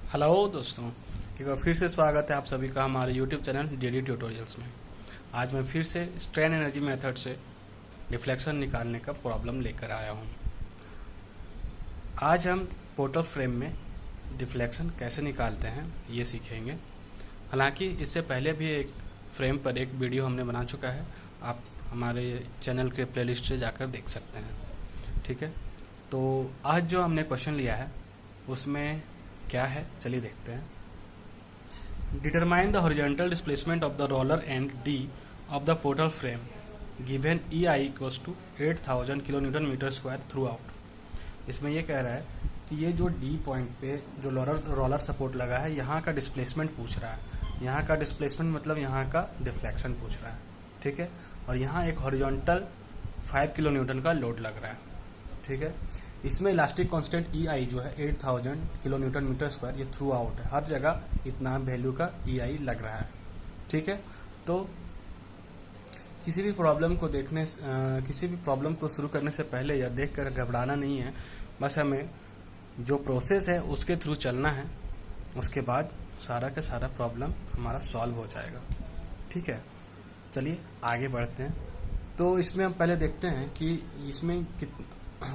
Hello दोस्तों, एक बार फिर से स्वागत है आप सभी का हमारे YouTube चैनल डेली ट्यूटोरियल्स में। आज मैं फिर से स्ट्रेन एनर्जी मेथड से डिफ्लेक्शन निकालने का प्रॉब्लम लेकर आया हूं। आज हम पोर्टल फ्रेम में डिफ्लेक्शन कैसे निकालते हैं ये सीखेंगे। हालांकि इससे पहले भी एक फ्रेम पर एक वीडियो हमने बना चुका है, आप हमारे चैनल के प्लेलिस्ट से जाकर देख सकते हैं। ठीक है, तो आज जो हमने क्वेश्चन लिया है उसमें क्या है चलिए देखते हैं। Determine the horizontal displacement of the roller and D of the portal frame given EI equals to 8000 kilo newton metre square throughout. इसमें ये कह रहा है कि ये जो डी पॉइंट पे जो रोलर सपोर्ट लगा है यहाँ का डिस्प्लेसमेंट पूछ रहा है। यहाँ का डिस्प्लेसमेंट मतलब यहाँ का डिफ्लेक्शन पूछ रहा है। ठीक है, और यहाँ एक हॉरिजॉन्टल 5 किलो न्यूटन का लोड लग रहा है। ठीक है, इसमें इलास्टिक कांस्टेंट EI जो है 8000 किलो न्यूटन मीटर स्क्वायर, ये थ्रू आउट है, हर जगह इतना वैल्यू का EI लग रहा है। ठीक है, तो किसी भी प्रॉब्लम को शुरू करने से पहले यह देखकर घबराना नहीं है, बस हमें जो प्रोसेस है उसके थ्रू चलना है, उसके बाद सारा का सारा प्रॉब्लम हमारा सॉल्व हो जाएगा। ठीक है, चलिए आगे बढ़ते हैं। तो इसमें हम पहले देखते हैं कि इसमें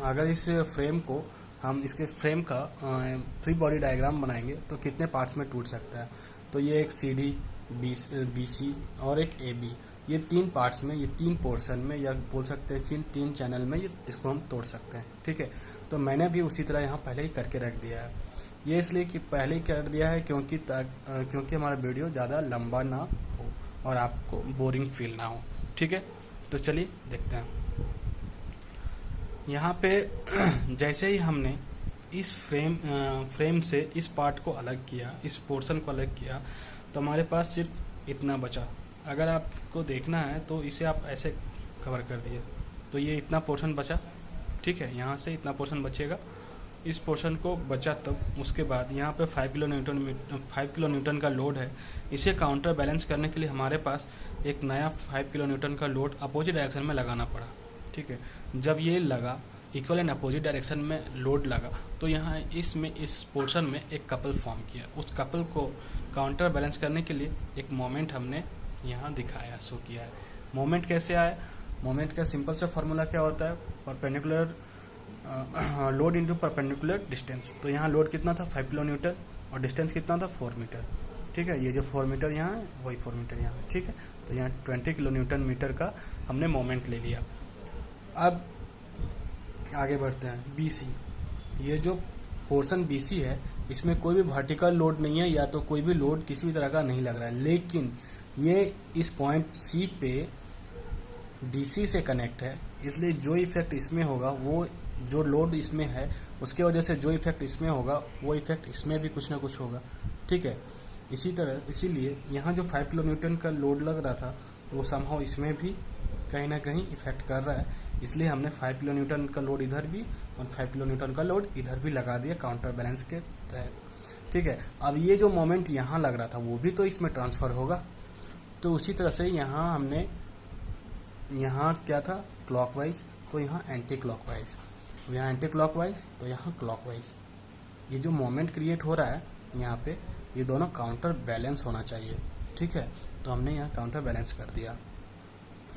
अगर इस फ्रेम को हम इसके फ्रेम का फ्री बॉडी डायग्राम बनाएंगे तो कितने पार्ट्स में टूट सकता है। तो ये एक CD, BC और एक AB, ये 3 पार्ट्स में, ये 3 पोर्शन में, या बोल सकते हैं 3 चैनल में इसको हम तोड़ सकते हैं। ठीक है, तो मैंने भी उसी तरह यहाँ पहले ही करके रख दिया है। ये इसलिए कि पहले ही कर दिया है क्योंकि हमारा वीडियो ज़्यादा लंबा ना हो और आपको बोरिंग फील ना हो। ठीक है, तो चलिए देखते हैं। यहाँ पे जैसे ही हमने इस फ्रेम से इस पार्ट को अलग किया, इस पोर्शन को अलग किया, तो हमारे पास सिर्फ इतना बचा। अगर आपको देखना है तो इसे आप ऐसे कवर कर दिए तो ये इतना पोर्शन बचा। ठीक है, यहाँ से इतना पोर्शन बचेगा, इस पोर्शन को बचा। तब उसके बाद यहाँ पे 5 किलो न्यूटन का लोड है। इसे काउंटर बैलेंस करने के लिए हमारे पास एक नया 5 किलो न्यूटन का लोड अपोजिट डायरेक्शन में लगाना पड़ा। ठीक है, जब ये लगा, इक्वल एंड अपोजिट डायरेक्शन में लोड लगा, तो यहाँ इस पोर्शन में एक कपल फॉर्म किया। उस कपल को काउंटर बैलेंस करने के लिए एक मोमेंट हमने यहाँ दिखाया, शो किया है। मोमेंट कैसे आया? मोमेंट का सिंपल सा फॉर्मूला क्या होता है? Perpendicular load into perpendicular distance. तो यहाँ लोड कितना था? 5 किलो न्यूटन, और डिस्टेंस कितना था? 4 मीटर। ठीक है, ये जो 4 मीटर यहाँ है वही 4 मीटर यहाँ है। ठीक है, तो यहाँ 20 किलो न्यूटन मीटर का हमने मोमेंट ले लिया। अब आगे बढ़ते हैं। BC, ये जो पोर्शन BC है इसमें कोई भी वर्टिकल लोड नहीं है, या तो कोई भी लोड किसी भी तरह का नहीं लग रहा है, लेकिन ये इस पॉइंट C पे DC से कनेक्ट है, इसलिए जो इफेक्ट इसमें होगा, वो जो लोड इसमें है उसके वजह से जो इफेक्ट इसमें होगा वो इफेक्ट इसमें भी कुछ ना कुछ होगा। ठीक है, इसीलिए यहाँ जो 5 किलो न्यूटन का लोड लग रहा था तो वो समहाउ इसमें भी कहीं ना कहीं इफेक्ट कर रहा है, इसलिए हमने 5 किलो न्यूटन का लोड इधर भी और 5 किलो न्यूटन का लोड इधर भी लगा दिया काउंटर बैलेंस के तहत। ठीक है, अब ये जो मोमेंट यहाँ लग रहा था वो भी तो इसमें ट्रांसफर होगा। तो उसी तरह से यहाँ हमने यहाँ क्या था? क्लॉकवाइज, तो यहाँ एंटी क्लॉकवाइज, यहाँ एंटी क्लॉकवाइज, तो यहाँ क्लॉकवाइज। ये जो मोमेंट क्रिएट हो रहा है यहाँ पे, ये दोनों काउंटर बैलेंस होना चाहिए। ठीक है, तो हमने यहाँ काउंटर बैलेंस कर दिया।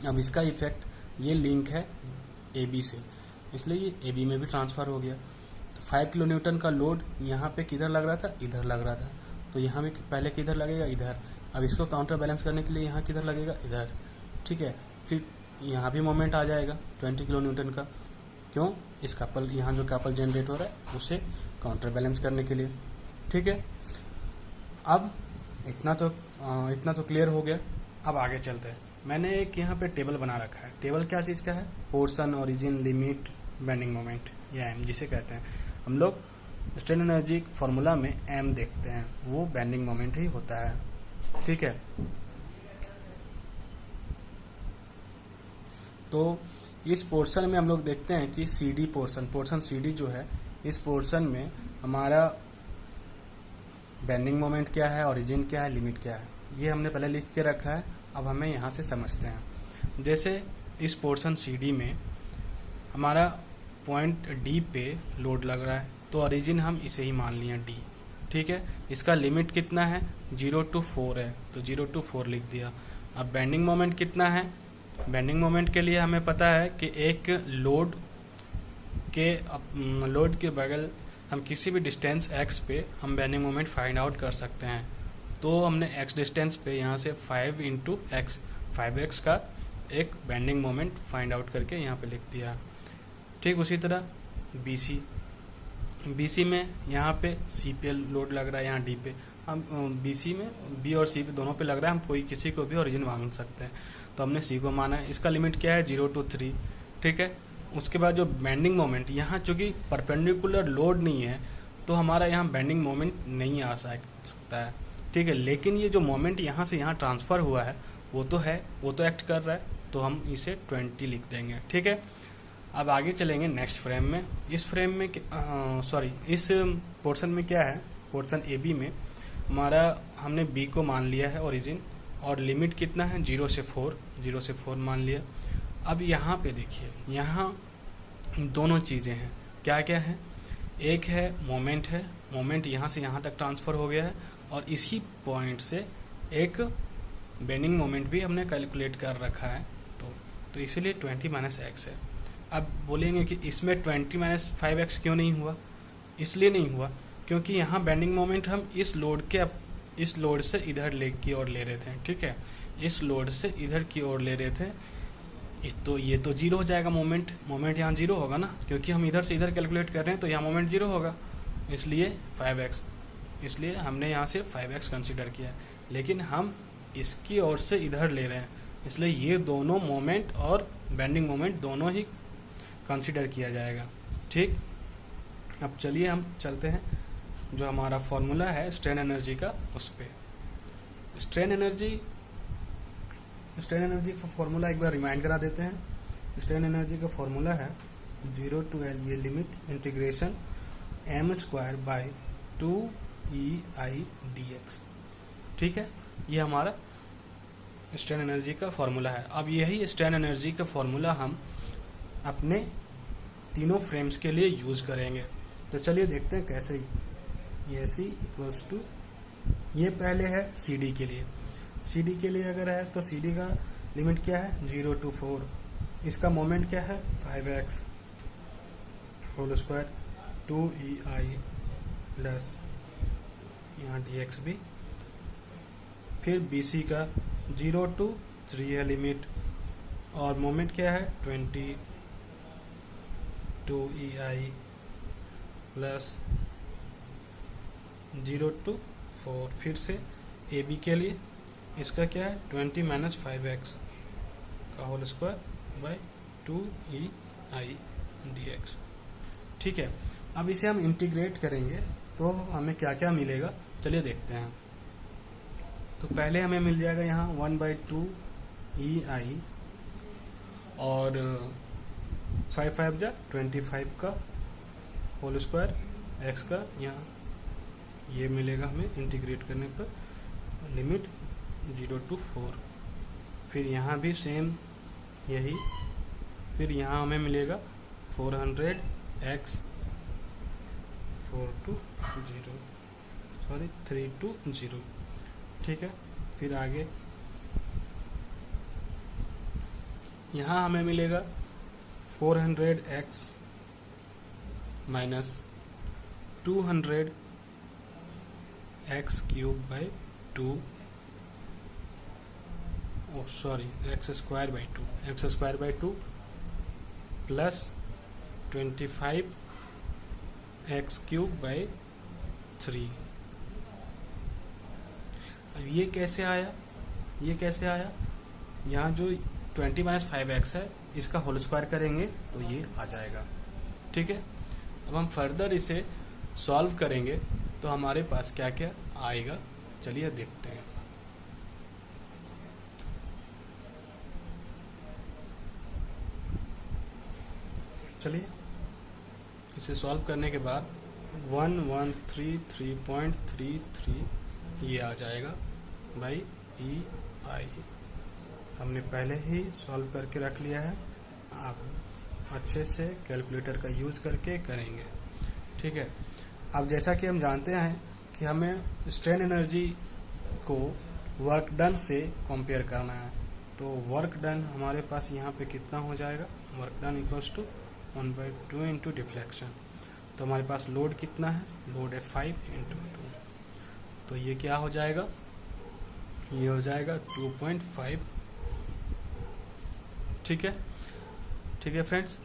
अब इसका इफेक्ट, ये लिंक है AB से, इसलिए ये AB में भी ट्रांसफर हो गया। तो 5 किलो न्यूटन का लोड यहाँ पे किधर लग रहा था? इधर लग रहा था, तो यहाँ भी पहले किधर लगेगा? इधर। अब इसको काउंटर बैलेंस करने के लिए यहाँ किधर लगेगा? इधर। ठीक है, फिर यहाँ भी मोमेंट आ जाएगा 20 किलो न्यूटन का। क्यों? इस कपल, यहाँ जो कपल जनरेट हो रहा है उसे काउंटर बैलेंस करने के लिए। ठीक है, अब इतना तो क्लियर हो गया। अब आगे चलते हैं। मैंने एक यहाँ पे टेबल बना रखा है। टेबल क्या चीज़ का है? Portion, origin, limit, bending moment, या M जिसे कहते हैं। हम लोग स्ट्रेन एनर्जी फॉर्मूला में M देखते हैं, वो बेंडिंग मोमेंट ही होता है। ठीक है, तो इस पोर्शन में हम लोग देखते हैं कि CD पोर्शन CD जो है, इस पोर्शन में हमारा बेंडिंग मोमेंट क्या है, ओरिजिन क्या है, लिमिट क्या है, ये हमने पहले लिख के रखा है। अब हमें यहाँ से समझते हैं। जैसे इस पोर्शन CD में हमारा पॉइंट D पे लोड लग रहा है, तो ओरिजिन हम इसे ही मान लिया D। ठीक है। इसका लिमिट कितना है, 0 to 4 है, तो 0 to 4 लिख दिया। अब बेंडिंग मोमेंट कितना है, बेंडिंग मोमेंट के लिए हमें पता है कि एक लोड के बगल हम किसी भी डिस्टेंस x पे हम बेंडिंग मोमेंट फाइंड आउट कर सकते हैं। तो हमने x डिस्टेंस पे यहाँ से 5 इंटू एक्स 5x का एक बेंडिंग मोमेंट फाइंड आउट करके यहाँ पे लिख दिया। ठीक उसी तरह BC में यहाँ पे C पे लोड लग रहा है, यहाँ D पे हम BC में B और C पे दोनों पे लग रहा है, हम कोई किसी को भी ओरिजिन मान सकते हैं। तो हमने C को माना है, इसका लिमिट क्या है 0 to 3, ठीक है। उसके बाद जो बेंडिंग मोमेंट, यहाँ चूंकि परपेंडिकुलर लोड नहीं है तो हमारा यहाँ बेंडिंग मोमेंट नहीं आ सकता है, ठीक है। लेकिन ये जो मोमेंट यहाँ से यहाँ ट्रांसफर हुआ है वो तो एक्ट कर रहा है, तो हम इसे 20 लिख देंगे, ठीक है। अब आगे चलेंगे नेक्स्ट फ्रेम में। इस फ्रेम में इस पोर्शन में क्या है, पोर्शन AB में हमारा हमने B को मान लिया है ओरिजिन, और लिमिट कितना है 0 से 4 मान लिया। अब यहाँ पे देखिए, यहाँ दोनों चीजें हैं, क्या क्या है, एक है मोमेंट यहाँ से यहाँ तक ट्रांसफर हो गया है, और इसी पॉइंट से एक बेंडिंग मोमेंट भी हमने कैलकुलेट कर रखा है, तो इसीलिए 20 माइनस एक्स है। अब बोलेंगे कि इसमें 20 माइनस 5x क्यों नहीं हुआ, इसलिए नहीं हुआ क्योंकि यहाँ बेंडिंग मोमेंट हम इस लोड से इधर की ओर ले रहे थे, ठीक है। इस लोड से इधर की ओर ले रहे थे, तो ये तो 0 हो जाएगा, मोमेंट यहाँ 0 होगा ना, क्योंकि हम इधर से इधर कैलकुलेट कर रहे हैं, तो यहाँ मोमेंट 0 होगा, इसलिए 5x, इसलिए हमने यहाँ से 5x कंसिडर किया। लेकिन हम इसकी ओर से इधर ले रहे हैं, इसलिए ये दोनों मोमेंट और बेंडिंग मोमेंट दोनों ही कंसिडर किया जाएगा, ठीक। अब चलिए हम चलते हैं जो हमारा फॉर्मूला है स्ट्रेन एनर्जी का, उस पे। स्ट्रेन एनर्जी का फॉर्मूला एक बार रिमाइंड करा देते हैं। स्ट्रेन एनर्जी का फॉर्मूला है 0 to L, ये limit integration m² by 2EI dx, ठीक है। ये हमारा स्ट्रेन एनर्जी का फॉर्मूला है। अब यही स्ट्रेन एनर्जी का फॉर्मूला हम अपने तीनों फ्रेम्स के लिए यूज करेंगे। तो चलिए देखते हैं कैसे। ये C इक्वल्स टू, ये पहले है CD के लिए। CD के लिए अगर है तो CD का लिमिट क्या है 0 to 4, इसका मोमेंट क्या है 5x whole square 2EI plus यहाँ dx भी। फिर BC का 0 to 3 है लिमिट, और मोमेंट क्या है 20 2EI प्लस 0 to 4। फिर से AB के लिए इसका क्या है 20 माइनस 5x का whole square by 2EI dx, ठीक है। अब इसे हम इंटीग्रेट करेंगे तो हमें क्या क्या मिलेगा, चलिए देखते हैं। तो पहले हमें मिल जाएगा यहाँ 1/2EI और 5 जा 25 का होल स्क्वायर x का, यहाँ ये मिलेगा हमें इंटीग्रेट करने पर, लिमिट 0 to 4। फिर यहाँ भी सेम यही, फिर यहाँ हमें मिलेगा 400x 3 to 0, ठीक है। फिर आगे यहाँ हमें मिलेगा 400x minus 200x cube by 2, x square by 2 plus 25x cube by 3। अब ये कैसे आया, यहाँ जो 20 माइनस 5x है इसका होल स्क्वायर करेंगे तो ये आ जाएगा, ठीक है। अब हम फर्दर इसे सॉल्व करेंगे तो हमारे पास क्या क्या आएगा, चलिए देखते हैं। चलिए इसे सॉल्व करने के बाद 1133.33 ये आ जाएगा बाई EI। हमने पहले ही सॉल्व करके रख लिया है, आप अच्छे से कैलकुलेटर का यूज करके करेंगे, ठीक है। अब जैसा कि हम जानते हैं कि हमें स्ट्रेन एनर्जी को वर्क डन से कंपेयर करना है। तो वर्क डन हमारे पास यहाँ पे कितना हो जाएगा, work done equals to 1/2 into deflection. तो हमारे पास लोड कितना है, लोड है 5 इंटू 2, तो ये क्या हो जाएगा, ये हो जाएगा 2.5। ठीक है फ्रेंड्स।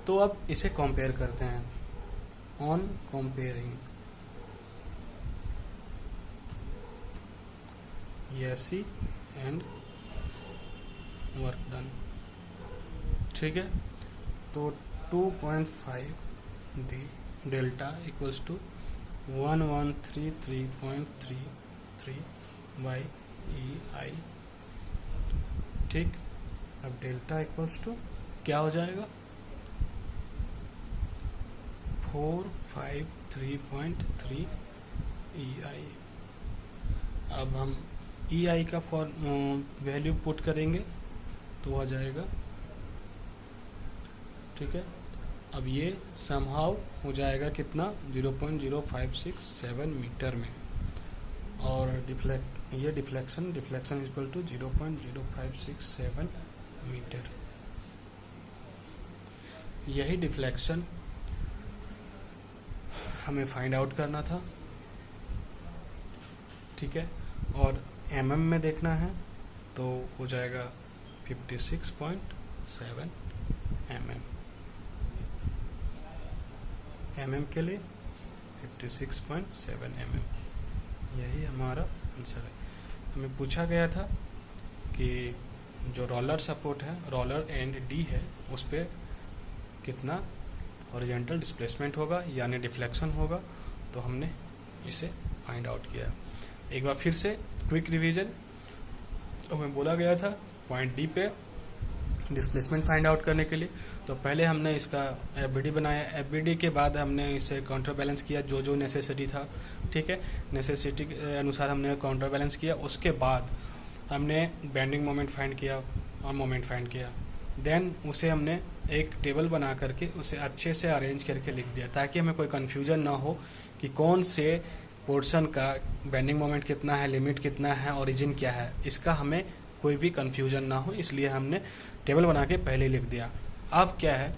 तो अब इसे कंपेयर करते हैं। On comparing ESC and work done. ठीक है, तो 2.5 D delta equals to 1133.33 by EI। ठीक, अब डेल्टा इक्वल्स टू क्या हो जाएगा, 453.3 EI। अब हम EI का वैल्यू पुट करेंगे तो आ जाएगा। ठीक है, अब ये समहाउ हो जाएगा कितना, 0.0567 मीटर में, और ये डिफ्लेक्शन इक्वल टू 0.0567 मीटर। यही डिफ्लेक्शन हमें फाइंड आउट करना था। ठीक है, और mm में देखना है तो हो जाएगा 56.7 mm के लिए 56.7 mm, यही हमारा आंसर है। हमें पूछा गया था कि जो रोलर सपोर्ट है, रोलर एंड डी है, उस पर कितना हॉरिजॉन्टल डिस्प्लेसमेंट होगा यानी डिफ्लेक्शन होगा, तो हमने इसे फाइंड आउट किया। एक बार फिर से क्विक रिवीजन, तो हमें बोला गया था पॉइंट डी पे डिस्प्लेसमेंट फाइंड आउट करने के लिए, तो पहले हमने इसका एफबीडी बनाया, एफबीडी के बाद हमने इसे काउंटर बैलेंस किया जो नेसेसिटी था। ठीक है, नेसेसिटी के अनुसार हमने काउंटर बैलेंस किया, उसके बाद हमने बेंडिंग मोमेंट फाइंड किया और मोमेंट फाइंड किया। देन उसे हमने एक टेबल बना करके उसे अच्छे से अरेंज करके लिख दिया, ताकि हमें कोई कन्फ्यूजन ना हो कि कौन से पोर्शन का बेंडिंग मोमेंट कितना है, लिमिट कितना है, ओरिजिन क्या है, इसका हमें कोई भी कन्फ्यूजन ना हो, इसलिए हमने टेबल बना के पहले लिख दिया। अब क्या है,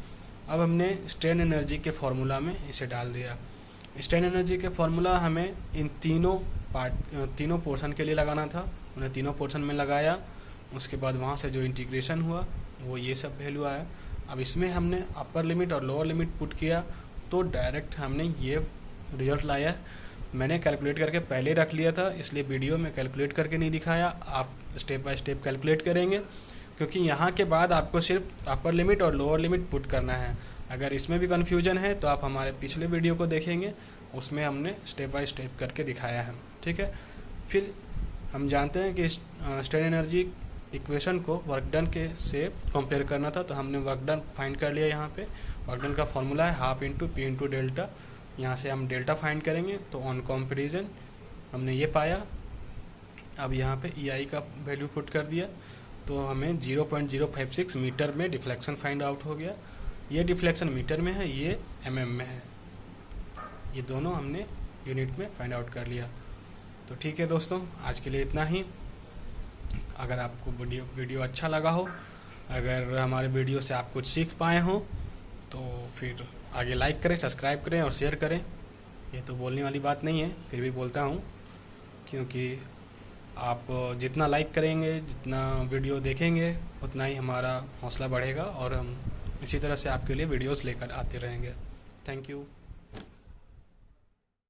अब हमने स्ट्रेन एनर्जी के फॉर्मूला में इसे डाल दिया। स्ट्रेन एनर्जी के फॉर्मूला हमें इन तीनों पोर्शन के लिए लगाना था, उन्हें तीनों पोर्शन में लगाया। उसके बाद वहाँ से जो इंटीग्रेशन हुआ वो ये सब वैल्यू आया। अब इसमें हमने अपर लिमिट और लोअर लिमिट पुट किया, तो डायरेक्ट हमने ये रिजल्ट लाया। मैंने कैलकुलेट करके पहले रख लिया था, इसलिए वीडियो में कैलकुलेट करके नहीं दिखाया, आप स्टेप बाय स्टेप कैलकुलेट करेंगे, क्योंकि यहाँ के बाद आपको सिर्फ अपर लिमिट और लोअर लिमिट पुट करना है। अगर इसमें भी कन्फ्यूजन है तो आप हमारे पिछले वीडियो को देखेंगे, उसमें हमने स्टेप बाय स्टेप करके दिखाया है। ठीक है, फिर हम जानते हैं कि स्ट्रेन एनर्जी इक्वेशन को वर्क डन के से कंपेयर करना था, तो हमने वर्क डन फाइंड कर लिया। यहाँ पे वर्क डन का फॉर्मूला है half into P into delta, यहाँ से हम डेल्टा फाइंड करेंगे, तो ऑन कंपेरिजन हमने ये पाया। अब यहाँ पे EI का वैल्यू पुट कर दिया, तो हमें 0.056 मीटर में डिफ्लेक्शन फाइंड आउट हो गया। ये डिफ्लेक्शन मीटर में है, ये mm में है, ये दोनों हमने यूनिट में फाइंड आउट कर लिया। तो ठीक है दोस्तों, आज के लिए इतना ही। अगर आपको वीडियो अच्छा लगा हो, अगर हमारे वीडियो से आप कुछ सीख पाए हो, तो फिर आगे लाइक करें, सब्सक्राइब करें और शेयर करें। ये तो बोलने वाली बात नहीं है, फिर भी बोलता हूँ, क्योंकि आप जितना लाइक करेंगे, जितना वीडियो देखेंगे, उतना ही हमारा हौसला बढ़ेगा और हम इसी तरह से आपके लिए वीडियोस लेकर आते रहेंगे। Thank you.